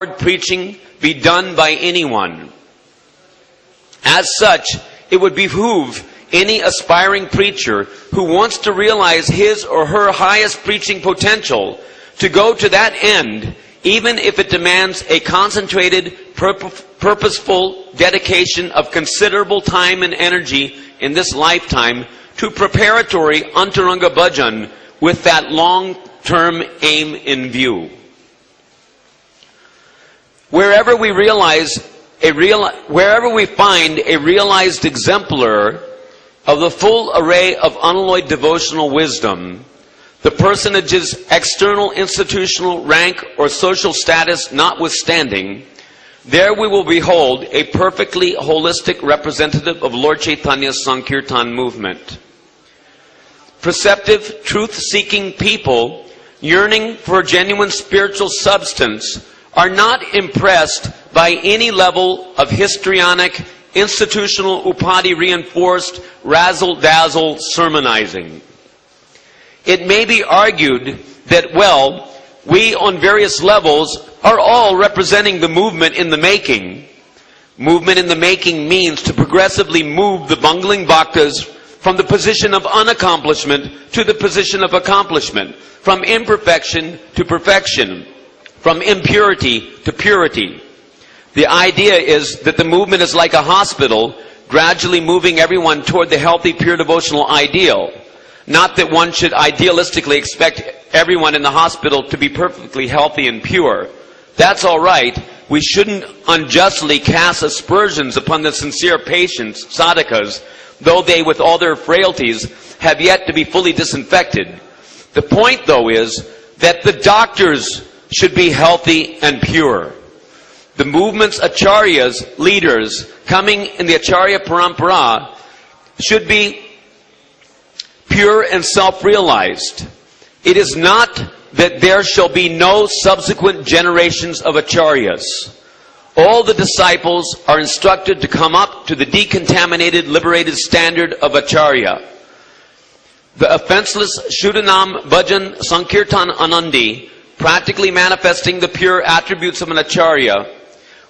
preaching be done by anyone. As such, it would behoove any aspiring preacher who wants to realize his or her highest preaching potential to go to that end, even if it demands a concentrated, purposeful dedication of considerable time and energy in this lifetime to preparatory Antaranga Bhajan with that long-term aim in view. Wherever we find a realized exemplar of the full array of unalloyed devotional wisdom, the personage's external institutional rank or social status notwithstanding, there we will behold a perfectly holistic representative of Lord Chaitanya's Sankirtan movement. Perceptive, truth-seeking people yearning for genuine spiritual substance are not impressed by any level of histrionic, institutional, upadhi-reinforced, razzle-dazzle sermonizing. It may be argued that, well, we on various levels are all representing the movement in the making. Movement in the making means to progressively move the bungling bhaktas from the position of unaccomplishment to the position of accomplishment, from imperfection to perfection, from impurity to purity. The idea is that the movement is like a hospital, gradually moving everyone toward the healthy, pure devotional ideal. Not that one should idealistically expect everyone in the hospital to be perfectly healthy and pure. That's all right. We shouldn't unjustly cast aspersions upon the sincere patients, sadhakas, though they, with all their frailties, have yet to be fully disinfected. The point, though, is that the doctors should be healthy and pure. The movement's acharyas, leaders, coming in the acharya parampara, should be pure and self-realized. It is not that there shall be no subsequent generations of acharyas. All the disciples are instructed to come up to the decontaminated, liberated standard of acharya. The offenseless Shuddhanam Bhajan Sankirtan Anandi, practically manifesting the pure attributes of an acharya,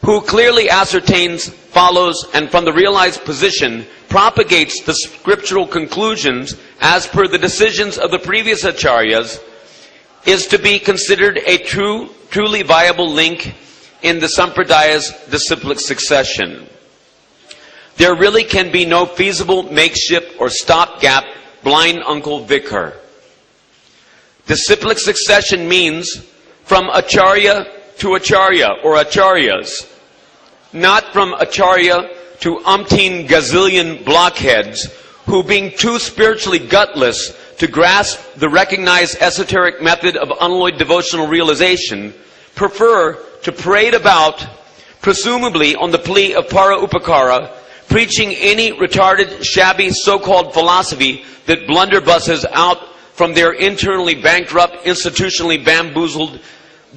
who clearly ascertains, follows, and from the realized position propagates the scriptural conclusions as per the decisions of the previous acharyas, is to be considered a truly viable link in the Sampradaya's disciplic succession. There really can be no feasible makeshift or stopgap blind Uncle Vicar. Disciplic succession means from acharya to acharya or acharyas, not from acharya to umpteen gazillion blockheads who, being too spiritually gutless to grasp the recognized esoteric method of unalloyed devotional realization, prefer to parade about, presumably on the plea of para upakara, preaching any retarded, shabby, so-called philosophy that blunderbusses out from their internally bankrupt, institutionally bamboozled,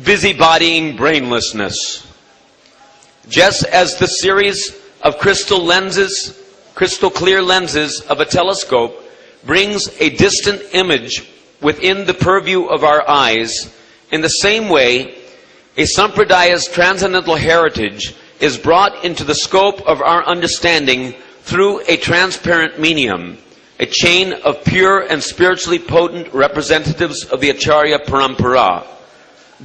busybodying brainlessness. Just as the series of crystal clear lenses of a telescope brings a distant image within the purview of our eyes, in the same way, a Sampradaya's transcendental heritage is brought into the scope of our understanding through a transparent medium, a chain of pure and spiritually potent representatives of the Acharya Parampara.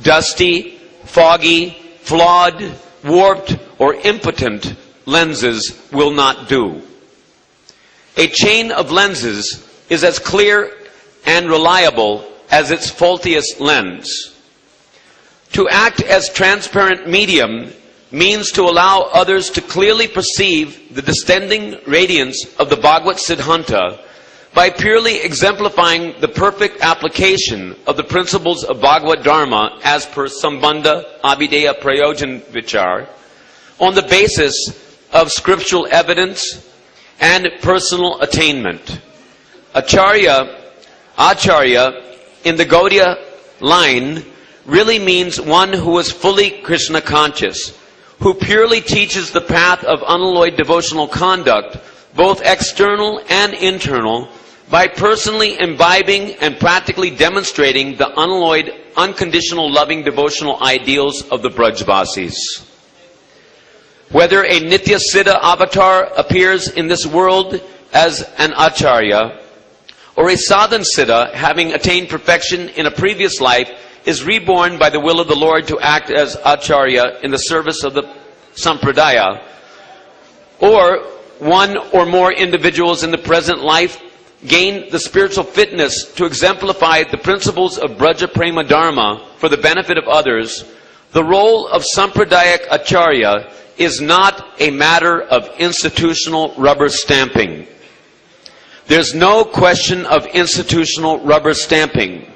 Dusty, foggy, flawed, warped, or impotent lenses will not do. A chain of lenses is as clear and reliable as its faultiest lens. To act as transparent medium means to allow others to clearly perceive the distending radiance of the Bhagavad Siddhanta by purely exemplifying the perfect application of the principles of Bhagavad Dharma as per Sambandha Abhideya Prayojan Vichar on the basis of scriptural evidence and personal attainment. Acharya in the Gaudiya line really means one who is fully Krishna conscious, who purely teaches the path of unalloyed devotional conduct, both external and internal, by personally imbibing and practically demonstrating the unalloyed, unconditional, loving, devotional ideals of the Brajvasis. Whether a Nitya Siddha avatar appears in this world as an Acharya, or a Sadhan Siddha, having attained perfection in a previous life, is reborn by the will of the Lord to act as Acharya in the service of the Sampradaya, or one or more individuals in the present life gain the spiritual fitness to exemplify the principles of Braja Prema Dharma for the benefit of others, the role of Sampradayak Acharya is not a matter of institutional rubber stamping. There's no question of institutional rubber stamping.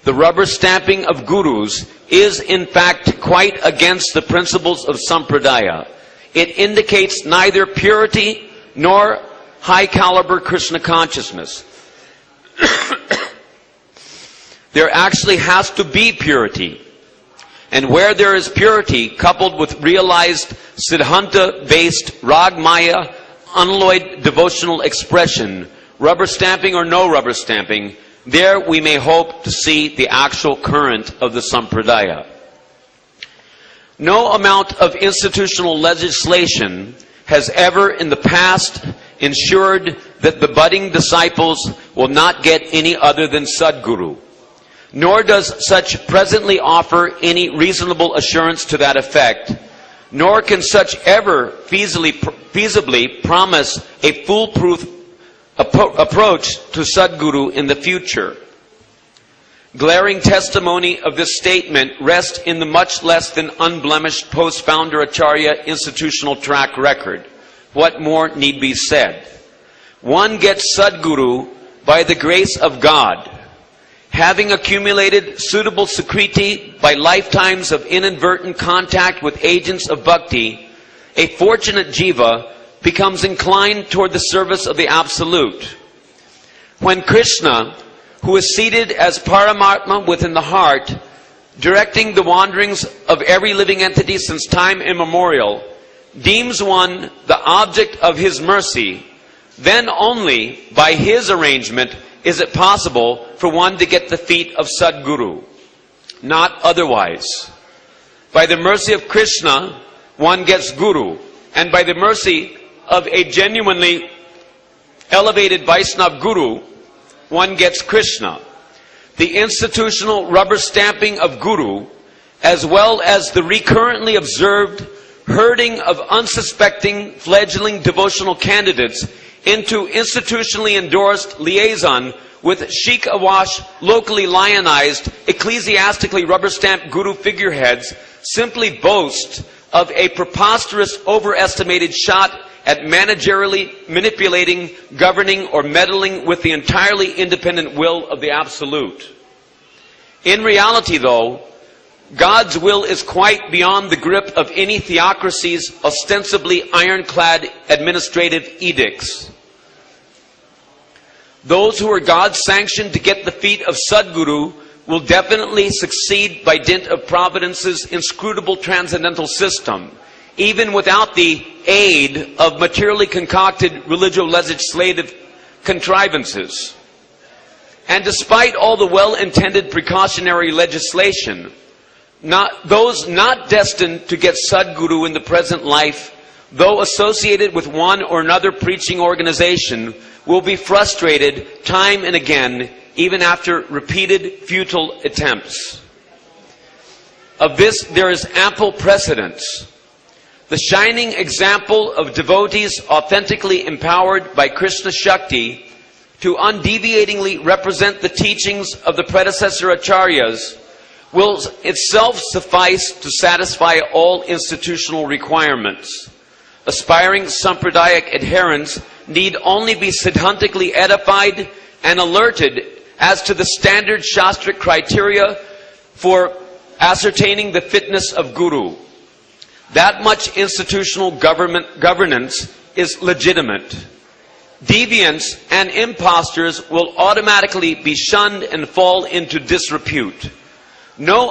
The rubber stamping of gurus is in fact quite against the principles of Sampradaya. It indicates neither purity nor high caliber Krishna consciousness. There actually has to be purity. And where there is purity coupled with realized Siddhanta-based Ragmaya, unalloyed devotional expression, rubber stamping or no rubber stamping, there we may hope to see the actual current of the Sampradaya. No amount of institutional legislation has ever in the past ensured that the budding disciples will not get any other than Sadguru. Nor does such presently offer any reasonable assurance to that effect, nor can such ever feasibly promise a foolproof approach to Sadguru in the future. Glaring testimony of this statement rests in the much less than unblemished post-founder Acharya institutional track record. What more need be said? One gets Sadguru by the grace of God. Having accumulated suitable sukriti by lifetimes of inadvertent contact with agents of bhakti, a fortunate jiva becomes inclined toward the service of the Absolute. When Krishna, who is seated as Paramatma within the heart, directing the wanderings of every living entity since time immemorial, deems one the object of his mercy, then only by his arrangement is it possible for one to get the feet of Sadguru, not otherwise. By the mercy of Krishna, one gets Guru, and by the mercy of a genuinely elevated Vaishnava Guru, one gets Krishna. The institutional rubber stamping of Guru, as well as the recurrently observed herding of unsuspecting fledgling devotional candidates into institutionally endorsed liaison with chic awash, locally lionized, ecclesiastically rubber-stamped guru figureheads simply boast of a preposterous overestimated shot at managerially manipulating, governing, or meddling with the entirely independent will of the Absolute. In reality, though, God's will is quite beyond the grip of any theocracy's ostensibly ironclad administrative edicts. Those who are God-sanctioned to get the feet of Sadguru will definitely succeed by dint of Providence's inscrutable transcendental system, even without the aid of materially concocted religio-legislative contrivances. And despite all the well-intended precautionary legislation, those not destined to get Sadguru in the present life, though associated with one or another preaching organization, will be frustrated time and again, even after repeated futile attempts. Of this there is ample precedence. The shining example of devotees authentically empowered by Krishna Shakti to undeviatingly represent the teachings of the predecessor acharyas will itself suffice to satisfy all institutional requirements. Aspiring Sampradayic adherents need only be siddhantically edified and alerted as to the standard Shastric criteria for ascertaining the fitness of Guru. That much institutional governance is legitimate. Deviants and impostors will automatically be shunned and fall into disrepute. No